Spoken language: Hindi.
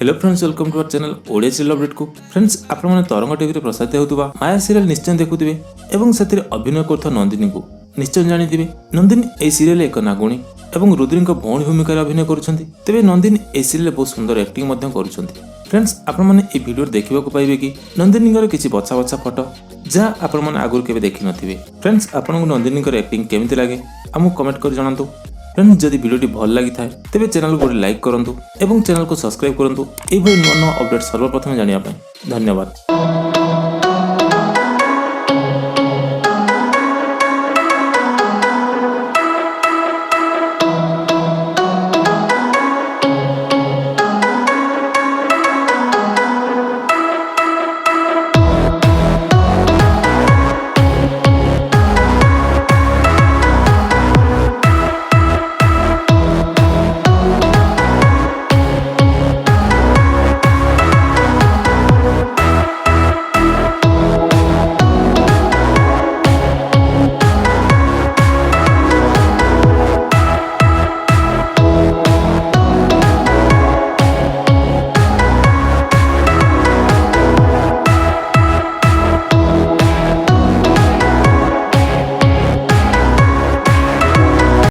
Hello friends, welcome to our channel Odia serial update को। फ्रेंड्स, आपण माने तरंग टीवी रे प्रसारित होतुबा माया सीरियल निश्चय देखुथिबे एवं सेतिर अभिनय करथा नंदिनी को निश्चय जानिथिबे। नंदिनी ए सीरियल एक नागुणी एवं रुद्रीक भौणी भूमिका अभिनय करुछंती। तेबे नंदिनी ए सीरियल बहुत सुंदर एक्टिंग मध्य करुछंती। फ्रेंड्स, आपण माने ए वीडियो देखिबा को पाइबे कि नंदिनीर किछि बछा बछा फोटो जहा आपण माने आगुर केबे देखि नथिबे। फ्रेंड्स, आपनको नंदिनीर एक्टिंग केमिति लागे हमु कमेंट कर जणांतु। फ्रेंड्स, जदि वीडियोटी भल लगी थाए तेबे चैनल को लाइक करंतु एवं चैनल को सब्सक्राइब करंतु। एभली नवा नवा अपडेट सर्वप्रथम जानिया पाए। धन्यवाद।